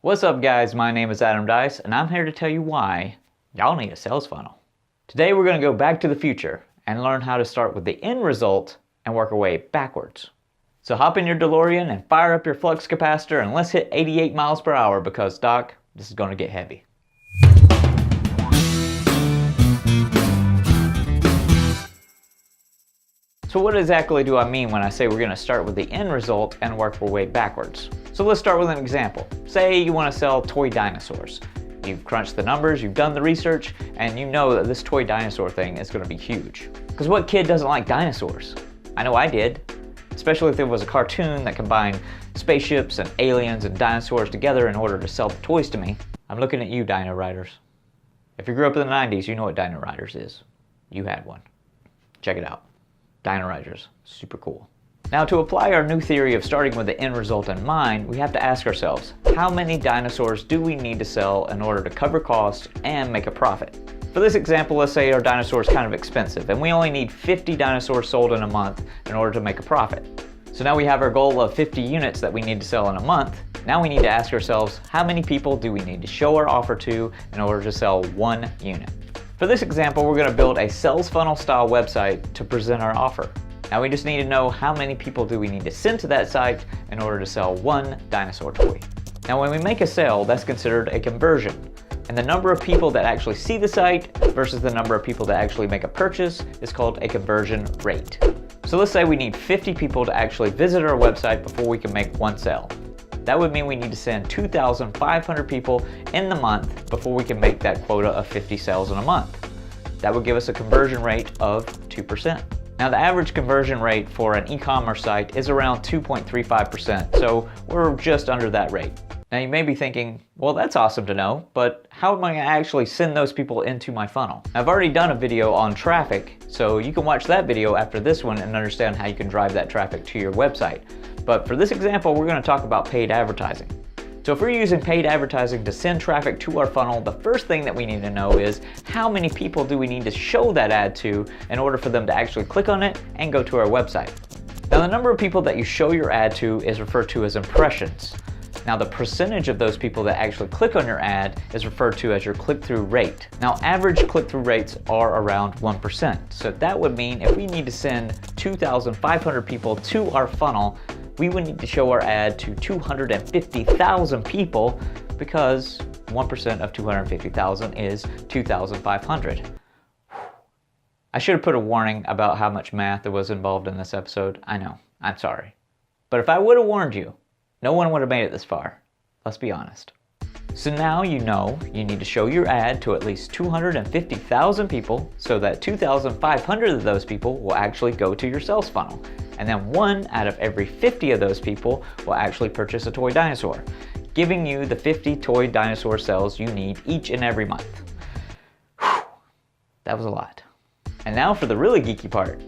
What's up guys, my name is Adam Dice and I'm here to tell you why y'all need a sales funnel. Today we're going to go back to the future and learn how to start with the end result and work our way backwards. So hop in your DeLorean and fire up your flux capacitor and let's hit 88 miles per hour because Doc, this is going to get heavy. So what exactly do I mean when I say we're going to start with the end result and work our way backwards? So let's start with an example. Say you want to sell toy dinosaurs. You've crunched the numbers, you've done the research, and you know that this toy dinosaur thing is going to be huge. Because what kid doesn't like dinosaurs? I know I did. Especially if there was a cartoon that combined spaceships and aliens and dinosaurs together in order to sell the toys to me. I'm looking at you, Dino Riders. If you grew up in the 90s, you know what Dino Riders is. You had one. Check it out. Dino Riders, super cool. Now to apply our new theory of starting with the end result in mind, we have to ask ourselves, how many dinosaurs do we need to sell in order to cover costs and make a profit? For this example, let's say our dinosaur is kind of expensive and we only need 50 dinosaurs sold in a month in order to make a profit. So now we have our goal of 50 units that we need to sell in a month. Now we need to ask ourselves, how many people do we need to show our offer to in order to sell one unit? For this example, we're going to build a sales funnel style website to present our offer. Now we just need to know how many people do we need to send to that site in order to sell one dinosaur toy. Now when we make a sale, that's considered a conversion. And the number of people that actually see the site versus the number of people that actually make a purchase is called a conversion rate. So let's say we need 50 people to actually visit our website before we can make one sale. That would mean we need to send 2,500 people in the month before we can make that quota of 50 sales in a month. That would give us a conversion rate of 2%. Now the average conversion rate for an e-commerce site is around 2.35%, so we're just under that rate. Now you may be thinking, well that's awesome to know, but how am I going to actually send those people into my funnel? I've already done a video on traffic, so you can watch that video after this one and understand how you can drive that traffic to your website. But for this example, we're going to talk about paid advertising. So if we're using paid advertising to send traffic to our funnel, the first thing that we need to know is how many people do we need to show that ad to in order for them to actually click on it and go to our website. Now the number of people that you show your ad to is referred to as impressions. Now the percentage of those people that actually click on your ad is referred to as your click-through rate. Now average click-through rates are around 1%. So that would mean if we need to send 2,500 people to our funnel, we would need to show our ad to 250,000 people because 1% of 250,000 is 2,500. I should have put a warning about how much math there was involved in this episode. I know, I'm sorry. But if I would have warned you, no one would have made it this far. Let's be honest. So now you know you need to show your ad to at least 250,000 people so that 2,500 of those people will actually go to your sales funnel. And then 1 out of every 50 of those people will actually purchase a toy dinosaur, giving you the 50 toy dinosaur sales you need each and every month. Whew, that was a lot. And now for the really geeky part.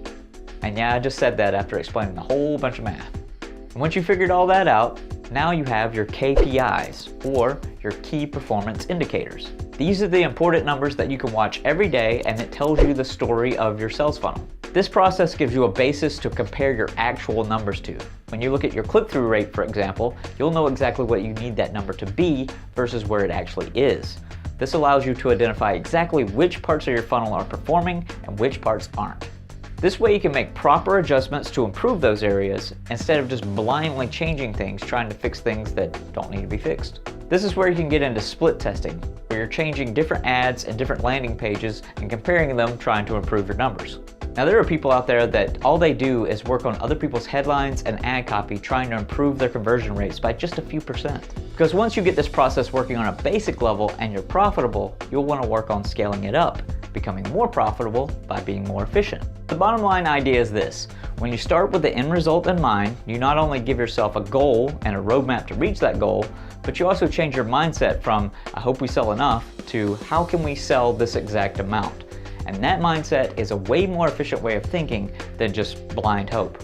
And yeah, I just said that after explaining a whole bunch of math. And once you figured all that out, now you have your KPIs, or your key performance indicators. These are the important numbers that you can watch every day and it tells you the story of your sales funnel. This process gives you a basis to compare your actual numbers to. When you look at your click-through rate, for example, you'll know exactly what you need that number to be versus where it actually is. This allows you to identify exactly which parts of your funnel are performing and which parts aren't. This way you can make proper adjustments to improve those areas instead of just blindly changing things, trying to fix things that don't need to be fixed. This is where you can get into split testing, where you're changing different ads and different landing pages and comparing them, trying to improve your numbers. Now there are people out there that all they do is work on other people's headlines and ad copy trying to improve their conversion rates by just a few %. Because once you get this process working on a basic level and you're profitable, you'll want to work on scaling it up, becoming more profitable by being more efficient. The bottom line idea is this: when you start with the end result in mind, you not only give yourself a goal and a roadmap to reach that goal, but you also change your mindset from I hope we sell enough to how can we sell this exact amount. And that mindset is a way more efficient way of thinking than just blind hope.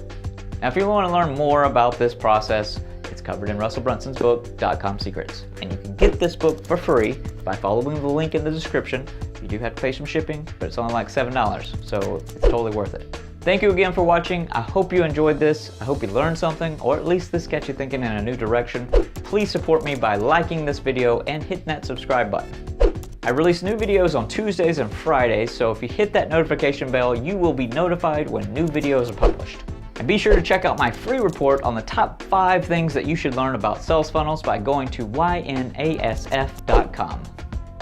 Now if you want to learn more about this process, it's covered in Russell Brunson's book, .com Secrets. And you can get this book for free by following the link in the description. You do have to pay some shipping, but it's only like $7, so it's totally worth it. Thank you again for watching. I hope you enjoyed this. I hope you learned something, or at least this got you thinking in a new direction. please support me by liking this video and hitting that subscribe button. I release new videos on Tuesdays and Fridays, so if you hit that notification bell, you will be notified when new videos are published. And be sure to check out my free report on the top 5 things that you should learn about sales funnels by going to ynasf.com.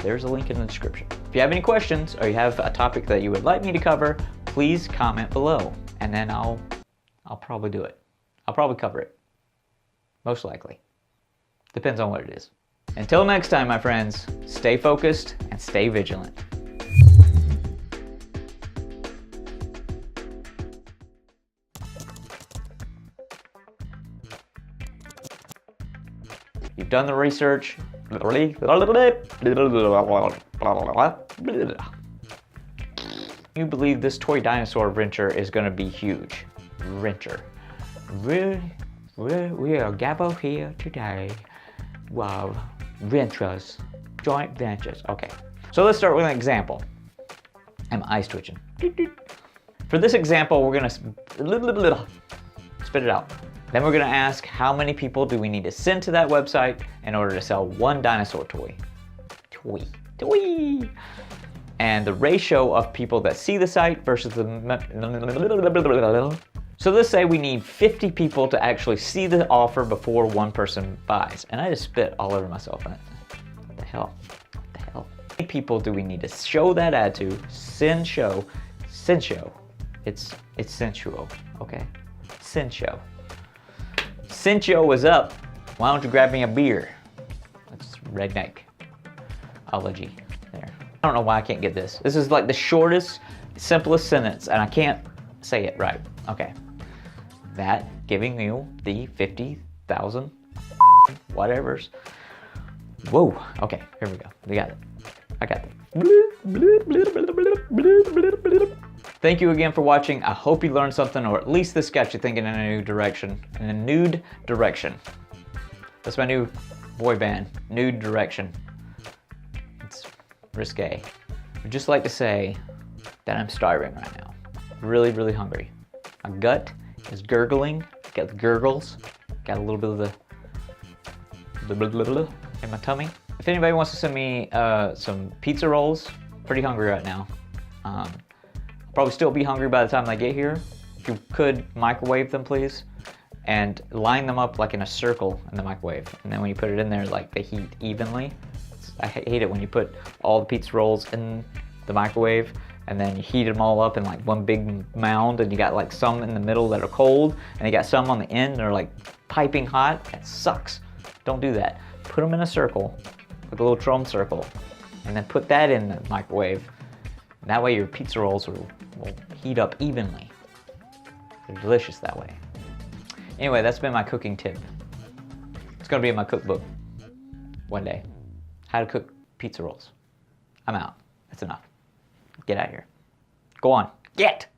There's a link in the description. If you have any questions or you have a topic that you would like me to cover, please comment below, and then I'll probably do it. I'll probably cover it. Most likely. Depends on what it is. Until next time, my friends, stay focused and stay vigilant. You've done the research. You believe this toy dinosaur wrencher is going to be huge. Wrencher. We are gathered here today. Wow. Ventures. Joint ventures. Okay. So let's start with an example. I'm eyes twitching. For this example, we're going to spit it out. Then we're going to ask how many people do we need to send to that website in order to sell one dinosaur toy. Toy. And the ratio of people that see the site versus the... So let's say we need 50 people to actually see the offer before one person buys. And I just spit all over myself in it. What the hell? What the hell? How many people do we need to show that ad to? Send show. It's sensual, okay? Send show. Cincho is up. Why don't you grab me a beer? That's redneck-ology there. I don't know why I can't get this. This is like the shortest, simplest sentence, and I can't say it right. Okay. That giving you the 50,000 whatevers. Whoa. Okay, here we go. We got it. I got it. Thank you again for watching. I hope you learned something, or at least this got you thinking in a new direction. In a nude direction. That's my new boy band. Nude Direction. It's risque. I'd just like to say that I'm starving right now. Really, really hungry. My gut is gurgling. Got the gurgles. Got a little bit of the in my tummy. If anybody wants to send me some pizza rolls, pretty hungry right now. I'll probably still be hungry by the time they get here. If you could microwave them, please, and line them up like in a circle in the microwave. And then when you put it in there, like they heat evenly. I hate it when you put all the pizza rolls in the microwave and then you heat them all up in like one big mound, and you got like some in the middle that are cold, and you got some on the end that are like piping hot. That sucks. Don't do that. Put them in a circle, like a little drum circle, and then put that in the microwave. And that way your pizza rolls will heat up evenly. They're delicious that way. Anyway, that's been my cooking tip. It's gonna be in my cookbook one day. How to cook pizza rolls. I'm out. That's enough. Get out of here. Go on. Get!